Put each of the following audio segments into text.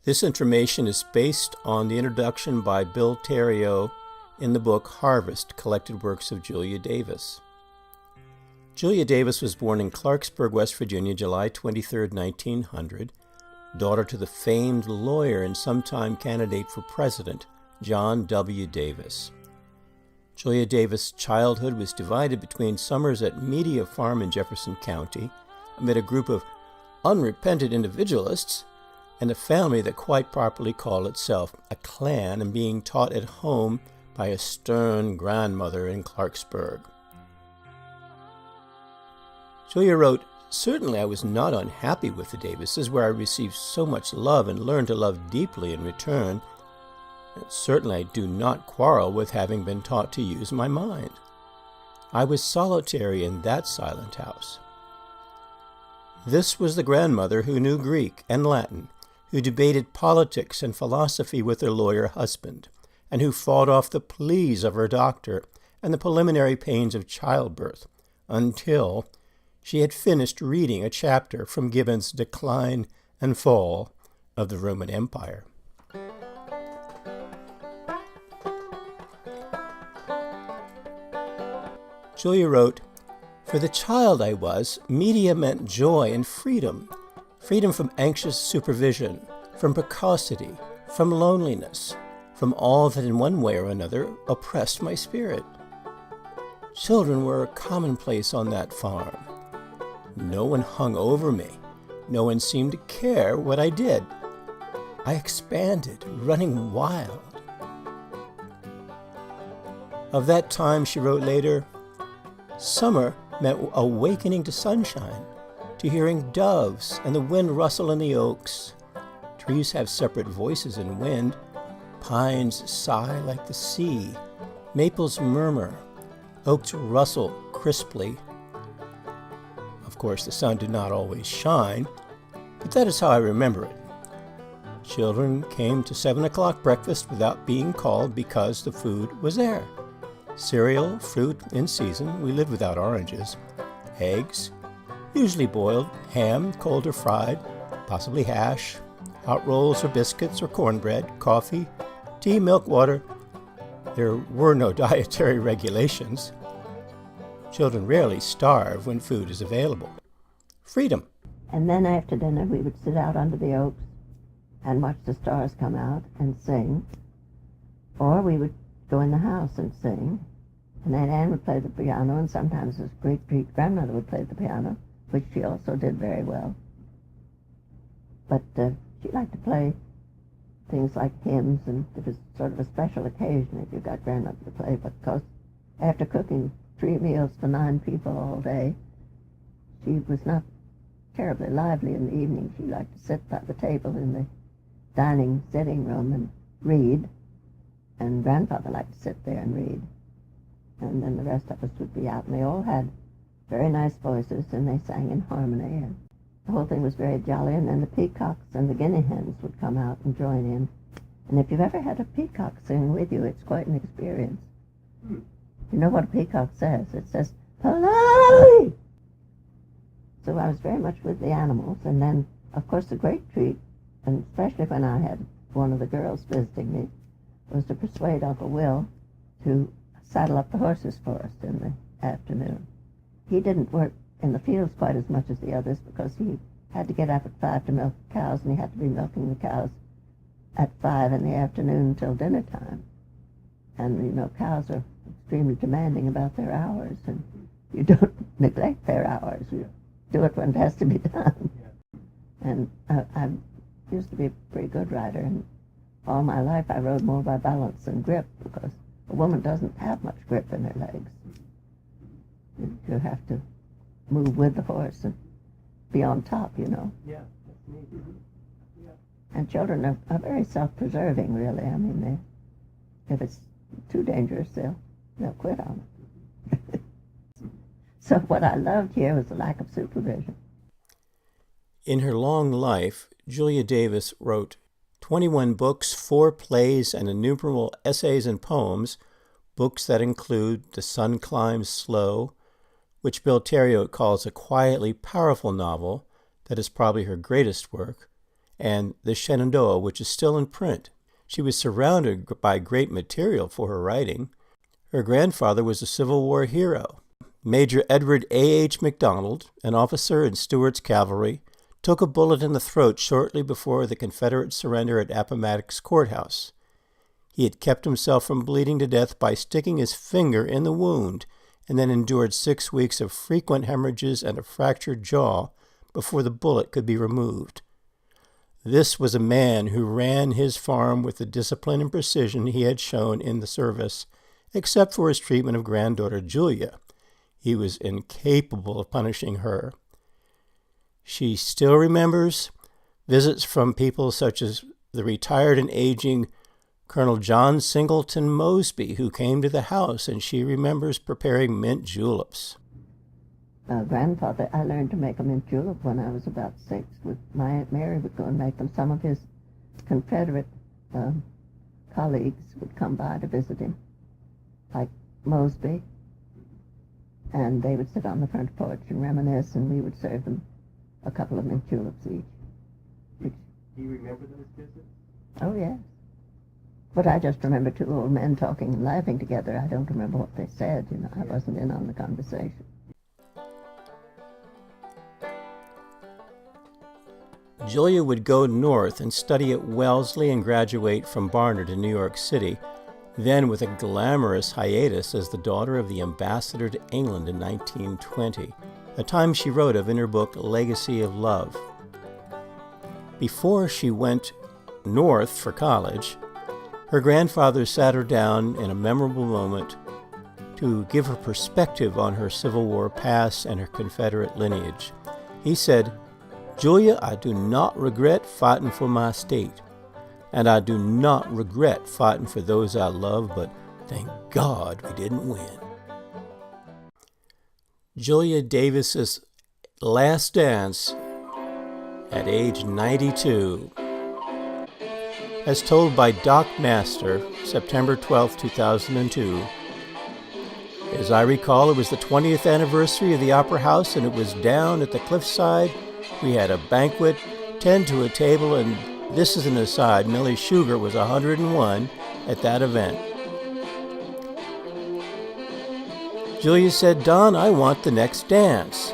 This information is based on the introduction by Bill Terrio in the book Harvest, Collected Works of Julia Davis. Julia Davis was born in Clarksburg, West Virginia, July 23, 1900, daughter to the famed lawyer and sometime candidate for president, John W. Davis. Julia Davis' childhood was divided between summers at Media Farm in Jefferson County, amid a group of unrepentant individualists, and a family that quite properly called itself a clan, and being taught at home by a stern grandmother in Clarksburg. Julia wrote, "Certainly I was not unhappy with the Davises, where I received so much love and learned to love deeply in return. And certainly I do not quarrel with having been taught to use my mind. I was solitary in that silent house." This was the grandmother who knew Greek and Latin, who debated politics and philosophy with her lawyer husband, and who fought off the pleas of her doctor and the preliminary pains of childbirth, until she had finished reading a chapter from Gibbon's Decline and Fall of the Roman Empire. Julia wrote, "For the child I was, media meant joy and freedom. Freedom from anxious supervision, from precocity, from loneliness, from all that in one way or another oppressed my spirit. Children were commonplace on that farm. No one hung over me. No one seemed to care what I did. I expanded, running wild." Of that time, she wrote later, "Summer meant awakening to sunshine, to hearing doves and the wind rustle in the oaks. Trees have separate voices in wind. Pines sigh like the sea. Maples murmur. Oaks rustle crisply. Of course, the sun did not always shine, but that is how I remember it. Children came to 7 o'clock breakfast without being called because the food was there. Cereal, fruit in season, we lived without oranges. Eggs, usually boiled, ham, cold or fried, possibly hash, hot rolls or biscuits or cornbread, coffee, tea, milk, water. There were no dietary regulations. Children rarely starve when food is available. Freedom." And then after dinner, we would sit out under the oaks and watch the stars come out and sing. Or we would go in the house and sing. And Aunt Anne would play the piano, and sometimes his great-great-grandmother would play the piano, which she also did very well. But she liked to play things like hymns, and it was sort of a special occasion if you got grandmother to play, because after cooking 3 meals for 9 people all day, she was not terribly lively in the evening. She liked to sit by the table in the dining sitting room and read, and grandfather liked to sit there and read. And then the rest of us would be out, and they all had very nice voices, and they sang in harmony, and the whole thing was very jolly. And then the peacocks and the guinea hens would come out and join in. And if you've ever had a peacock sing with you, it's quite an experience. You know what a peacock says? It says, "Polly!" So I was very much with the animals. And then, of course, the great treat, and especially when I had one of the girls visiting me, was to persuade Uncle Will to saddle up the horses for us in the afternoon. He didn't work in the fields quite as much as the others because he had to get up at 5 to milk cows, and he had to be milking the cows at 5 in the afternoon until dinner time. And, you know, cows are extremely demanding about their hours, and you don't neglect their hours. You do it when it has to be done. And I used to be a pretty good rider, and all my life I rode more by balance than grip, because a woman doesn't have much grip in her legs. You have to move with the horse and be on top, you know. Yeah, that's neat. Yeah. And children are very self-preserving, really. I mean, if it's too dangerous, they'll quit on it. So what I loved here was the lack of supervision. In her long life, Julia Davis wrote 21 books, 4 plays, and innumerable essays and poems, books that include The Sun Climbs Slow, which Bill Terrio calls a quietly powerful novel that is probably her greatest work, and the Shenandoah, which is still in print. She was surrounded by great material for her writing. Her grandfather was a Civil War hero. Major Edward A.H. McDonald, an officer in Stuart's cavalry, took a bullet in the throat shortly before the Confederate surrender at Appomattox Courthouse. He had kept himself from bleeding to death by sticking his finger in the wound, and then endured 6 weeks of frequent hemorrhages and a fractured jaw before the bullet could be removed. This was a man who ran his farm with the discipline and precision he had shown in the service, except for his treatment of granddaughter Julia. He was incapable of punishing her. She still remembers visits from people such as the retired and aging Colonel John Singleton Mosby, who came to the house, and she remembers preparing mint juleps. Grandfather, I learned to make a mint julep when I was about 6. With my Aunt Mary would go and make them. Some of his Confederate colleagues would come by to visit him, like Mosby, and they would sit on the front porch and reminisce, and we would serve them a couple of mint juleps each. Do you remember those visits? Oh, yes. But I just remember two old men talking and laughing together. I don't remember what they said. I wasn't in on the conversation. Julia would go north and study at Wellesley and graduate from Barnard in New York City, then with a glamorous hiatus as the daughter of the ambassador to England in 1920, a time she wrote of in her book Legacy of Love. Before she went north for college, her grandfather sat her down in a memorable moment to give her perspective on her Civil War past and her Confederate lineage. He said, "Julia, I do not regret fighting for my state, and I do not regret fighting for those I love, but thank God we didn't win." Julia Davis's last dance at age 92. As told by Doc Master, September 12, 2002, as I recall, it was the 20th anniversary of the Opera House, and it was down at the cliffside. We had a banquet, 10 to a table, and this is an aside, Millie Sugar was 101 at that event. Julia said, "Don, I want the next dance."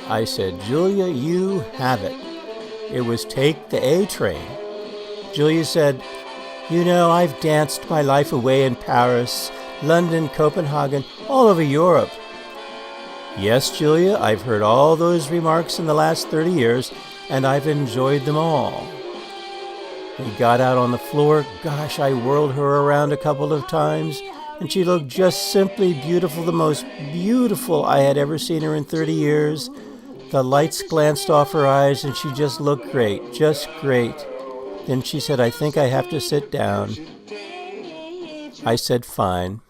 I said, "Julia, you have it." It was Take the A Train. Julia said, I've danced my life away in Paris, London, Copenhagen, all over Europe." "Yes, Julia, I've heard all those remarks in the last 30 years, and I've enjoyed them all." We got out on the floor. Gosh, I whirled her around a couple of times, and she looked just simply beautiful, the most beautiful I had ever seen her in 30 years. The lights glanced off her eyes, and she just looked great, just great. Then she said, "I think I have to sit down." I said, "Fine."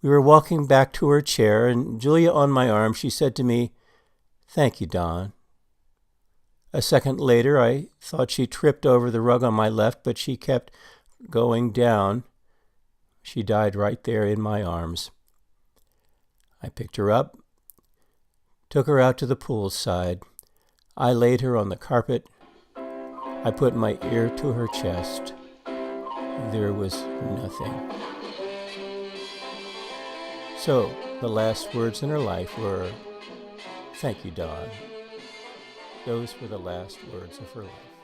We were walking back to her chair, and Julia on my arm, she said to me, "Thank you, Don." A second later, I thought she tripped over the rug on my left, but she kept going down. She died right there in my arms. I picked her up, took her out to the poolside. I laid her on the carpet. I put my ear to her chest. There was nothing. So, the last words in her life were, "Thank you, Don." Those were the last words of her life.